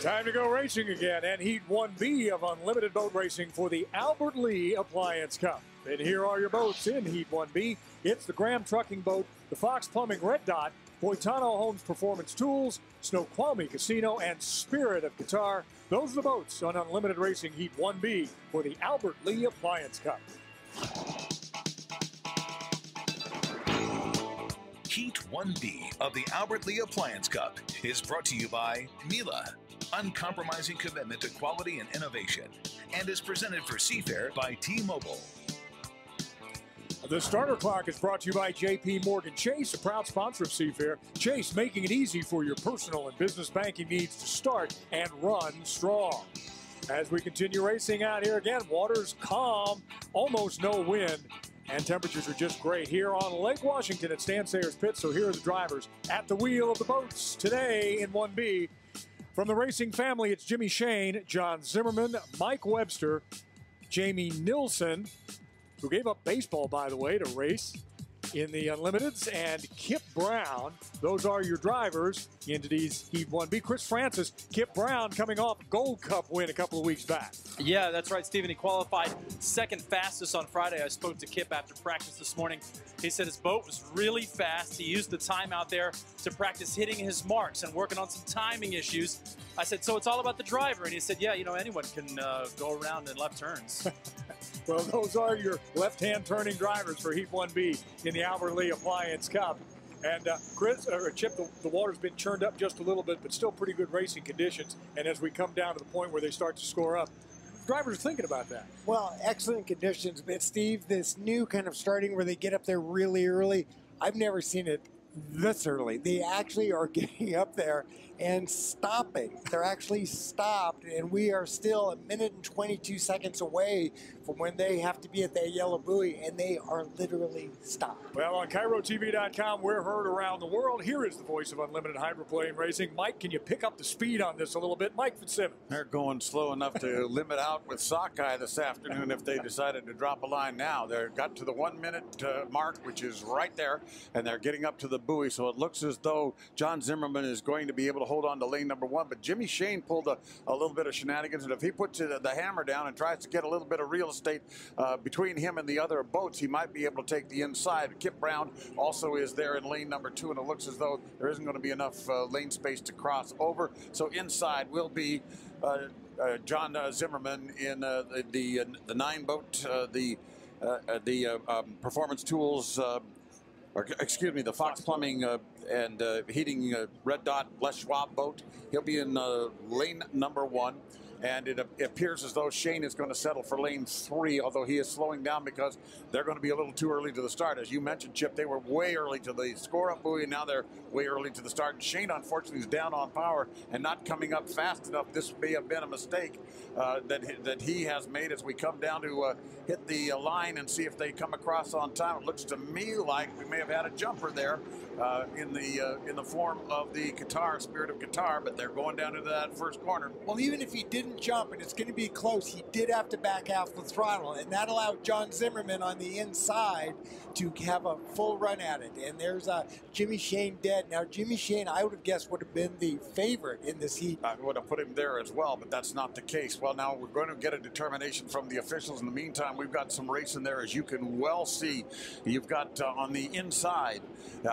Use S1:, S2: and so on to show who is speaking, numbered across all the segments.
S1: Time to go racing again, and Heat 1B of unlimited boat racing for the Albert Lee Appliance Cup. And here are your boats in Heat 1B. It's the Graham Trucking Boat, the Fox Plumbing Red Dot, Boitano Homes Performance Tools, Snoqualmie Casino, and Spirit of Qatar. Those are the boats on unlimited racing Heat 1B for the Albert Lee Appliance Cup.
S2: Heat 1B of the Albert Lee Appliance Cup is brought to you by Miele, uncompromising commitment to quality and innovation, and is presented for Seafair by T-Mobile.
S1: The starter clock is brought to you by J.P. Morgan Chase, a proud sponsor of Seafair. Chase, making it easy for your personal and business banking needs to start and run strong. As we continue racing out here again, water's calm, almost no wind, and temperatures are just great here on Lake Washington at Stan Sayers Pit. So here are the drivers at the wheel of the boats today in 1B. From the racing family, it's Jimmy Shane, John Zimmerman, Mike Webster, Jamie Nilsson, who gave up baseball, by the way, to race in the Unlimiteds, and Kip Brown. Those are your drivers in today's Heat 1B. Chris Francis, Kip Brown coming off a Gold Cup win a couple of weeks back.
S3: Yeah, that's right, Stephen. He qualified second fastest on Friday. I spoke to Kip after practice this morning. He said his boat was really fast. He used the time out there to practice hitting his marks and working on some timing issues. I said, so it's all about the driver? And he said, yeah, you know, anyone can go around in left turns.
S1: Well, those are your left-hand turning drivers for Heat 1B in the Albert Lee Appliance Cup. And Chip, the water's been churned up just a little bit, but still pretty good racing conditions. And as we come down to the point where they start to score up, drivers are thinking about that.
S4: Well, excellent conditions. But, Steve, this new kind of starting where they get up there really early, I've never seen it this early. They actually are getting up there and stopping. They're actually stopped, and we are still 1 minute and 22 seconds away from when they have to be at that yellow buoy, and they are literally stopped.
S1: Well, on KairoTV.com, we're heard around the world. Here is the voice of unlimited hydroplane racing. Mike, can you pick up the speed on this a little bit? Mike Fitzsimmons.
S5: They're going slow enough to limit out with Sockeye this afternoon if they decided to drop a line now. They've got to the 1 minute mark, which is right there, and they're getting up to the buoy, so it looks as though John Zimmerman is going to be able to hold on to lane number one, but Jimmy Shane pulled a little bit of shenanigans, and if he puts the hammer down and tries to get a little bit of real estate between him and the other boats, he might be able to take the inside. Kip Brown also is there in lane number two, and it looks as though there isn't going to be enough lane space to cross over, so inside will be John Zimmerman in the 9 boat, the Performance Tools, the Fox Plumbing and Heating Red Dot Les Schwab boat. He'll be in lane number 1. And it appears as though Shane is going to settle for lane 3, although he is slowing down because they're going to be a little too early to the start. As you mentioned, Chip, they were way early to the score-up buoy, and now they're way early to the start. And Shane, unfortunately, is down on power and not coming up fast enough. This may have been a mistake that he has made as we come down to hit the line and see if they come across on time. It looks to me like we may have had a jumper there in the form of the Qatar, Spirit of Qatar, but they're going down into that first corner.
S4: Well, even if he didn't jump, and it's going to be close, he did have to back off the throttle, and that allowed John Zimmerman on the inside to have a full run at it. And there's Jimmy Shane dead. Now, Jimmy Shane, I would have guessed, would have been the favorite in this heat.
S5: I would have put him there as well, but that's not the case. Well, now we're going to get a determination from the officials. In the meantime, we've got some racing there, as you can well see. You've got on the inside,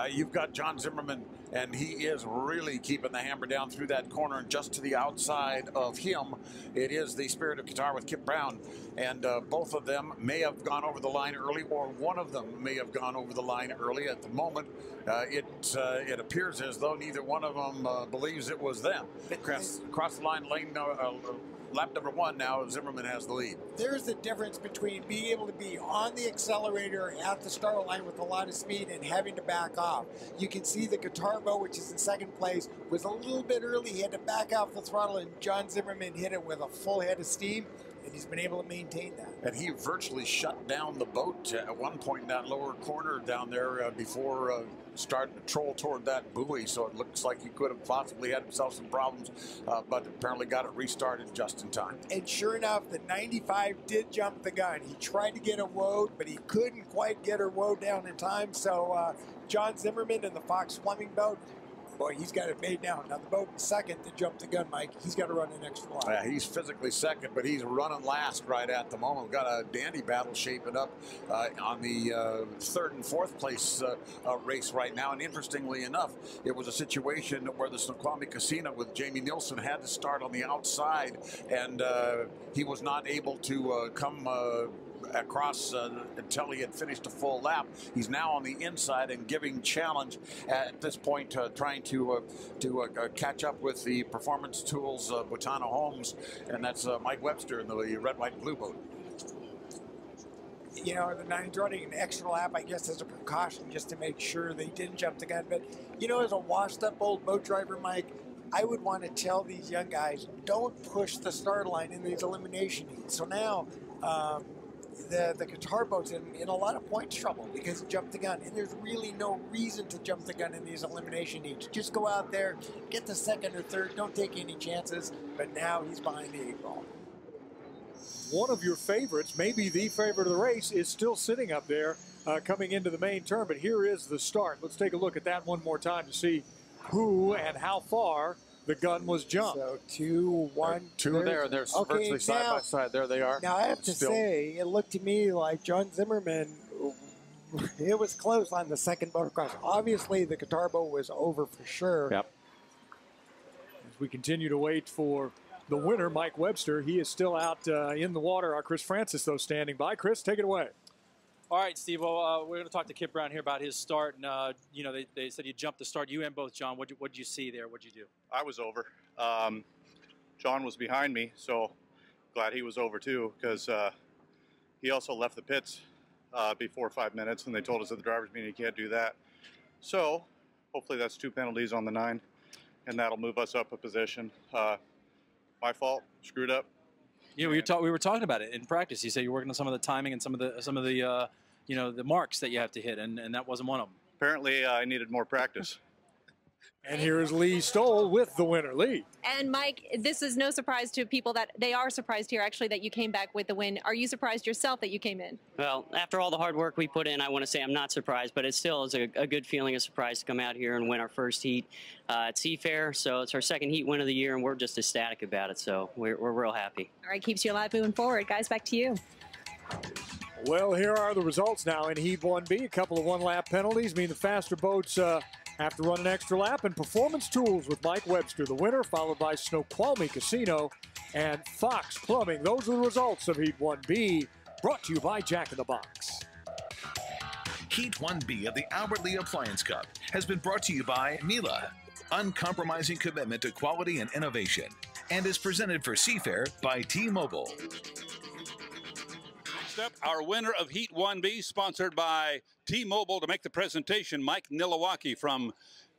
S5: you've got John Zimmerman, and he is really keeping the hammer down through that corner, and just to the outside of him, it is the Spirit of Qatar with Kip Brown, and both of them may have gone over the line early, or one of them may have gone over the line early. At the moment, it appears as though neither one of them believes it was them. Across the line, lap number 1 now, Zimmerman has the lead.
S4: There's a difference between being able to be on the accelerator at the start line with a lot of speed and having to back off. You can see the Qatar boat, which is in second place, was a little bit early. He had to back off the throttle, and John Zimmerman hit it with a full head of steam, and he's been able to maintain that.
S5: And he virtually shut down the boat at one point in that lower corner down there before starting to troll toward that buoy, so it looks like he could have possibly had himself some problems, but apparently got it restarted just in time.
S4: And sure enough, the 95 did jump the gun. He tried to get a woad, but he couldn't quite get her woad down in time, so John Zimmerman and the Fox Plumbing boat Boy, he's got it made now. Now the boat in second to jump the gun, Mike. He's got to run an extra lap.
S5: Yeah, he's physically second, but he's running last right at the moment. We've got a dandy battle shaping up on the third and fourth place race right now. And interestingly enough, it was a situation where the Snoqualmie Casino with Jamie Nielsen had to start on the outside, and he was not able to come across until he had finished a full lap. He's now on the inside and giving challenge at this point, trying to catch up with the Performance Tools Boitano Homes, and that's Mike Webster in the red, white, and blue boat.
S4: You know, the nine's running an extra lap, I guess, as a precaution just to make sure they didn't jump the gun. But, you know, as a washed-up old boat driver, Mike, I would want to tell these young guys, don't push the start line in these elimination heats. So now, the Qatar boat's in a lot of points trouble because he jumped the gun. And there's really no reason to jump the gun in these elimination heats. Just go out there, get the second or third, don't take any chances. But now he's behind the 8 ball.
S1: One of your favorites, maybe the favorite of the race, is still sitting up there coming into the main turn. But here is the start. Let's take a look at that one more time to see who and how far the gun was jumped.
S4: So 2, 1.
S5: Two there. They're virtually side by side. There they are.
S4: Now I have to say, it looked to me like John Zimmerman, it was close on the second boat across. Obviously, the Qatar boat was over for sure.
S5: Yep.
S1: As we continue to wait for the winner, Mike Webster, he is still out in the water. Our Chris Francis, though, standing by. Chris, take it away.
S3: All right, Steve. Well, we're going to talk to Kip Brown here about his start. And, you know, they said you jumped the start. You and both, John. What did you see there? What did you do?
S6: I was over. John was behind me, so glad he was over too, because he also left the pits before 5 minutes, and they told us at the driver's meeting you can't do that. So hopefully that's 2 penalties on the 9, and that'll move us up a position. My fault. Screwed up.
S3: Yeah, we were talking about it in practice. You said you're working on some of the timing and some of the you know, the marks that you have to hit, and that wasn't one of them.
S6: Apparently, I needed more practice.
S1: And here is Lee Stoll with the winner. Lee.
S7: And Mike, this is no surprise to people that they are surprised here, actually, that you came back with the win. Are you surprised yourself that you came in?
S8: Well, after all the hard work we put in, I want to say I'm not surprised, but it still is a good feeling of surprise to come out here and win our first heat at Seafair. So it's our second heat win of the year, and we're just ecstatic about it. So we're real happy.
S7: All right, keeps you alive moving forward. Guys, back to you.
S1: Well, here are the results now in Heat 1B. A couple of one-lap penalties mean the faster boats have to run an extra lap. And Performance Tools with Mike Webster, the winner, followed by Snoqualmie Casino and Fox Plumbing. Those are the results of Heat 1B, brought to you by Jack in the Box.
S2: Heat 1B of the Albert Lee Appliance Cup has been brought to you by Mila, uncompromising commitment to quality and innovation, and is presented for Seafair by T-Mobile.
S9: Next up, our winner of Heat 1B, sponsored by T-Mobile. To make the presentation, Mike Niliwaki from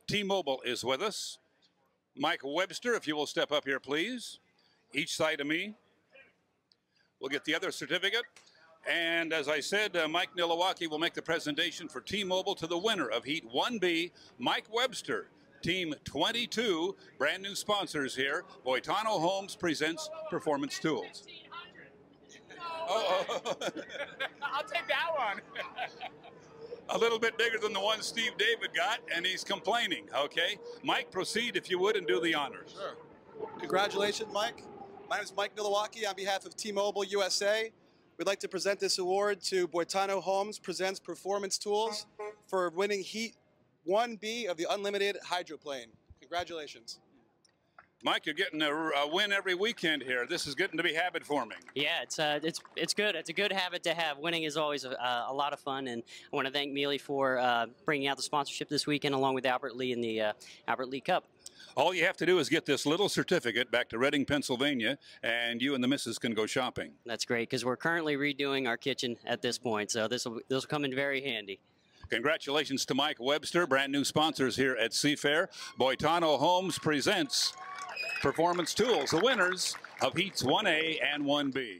S9: T-Mobile is with us. Mike Webster, if you will step up here, please. Each side of me. We'll get the other certificate. And as I said, Mike Niliwaki will make the presentation for T-Mobile to the winner of Heat 1B, Mike Webster. Team 22, brand new sponsors here. Boitano Homes presents Performance Tools. Oh. I'll take that one. A little bit bigger than the one Steve David got, and he's complaining, okay? Mike, proceed, if you would, and do the honors.
S10: Sure. Congratulations, Mike. My name is Mike Niliwaki on behalf of T-Mobile USA. We'd like to present this award to Boitano Homes Presents Performance Tools for winning Heat 1B of the Unlimited Hydroplane. Congratulations.
S9: Mike, you're getting a win every weekend here. This is getting to be habit forming.
S8: Yeah, it's good. It's a good habit to have. Winning is always a lot of fun, and I want to thank Mealy for bringing out the sponsorship this weekend, along with Albert Lee in the Albert Lee Cup.
S9: All you have to do is get this little certificate back to Reading, Pennsylvania, and you and the missus can go shopping.
S8: That's great, because we're currently redoing our kitchen at this point, so this will come in very handy.
S9: Congratulations to Mike Webster, brand new sponsors here at Seafair. Boitano Homes presents Performance Tools, the winners of Heats 1A and 1B.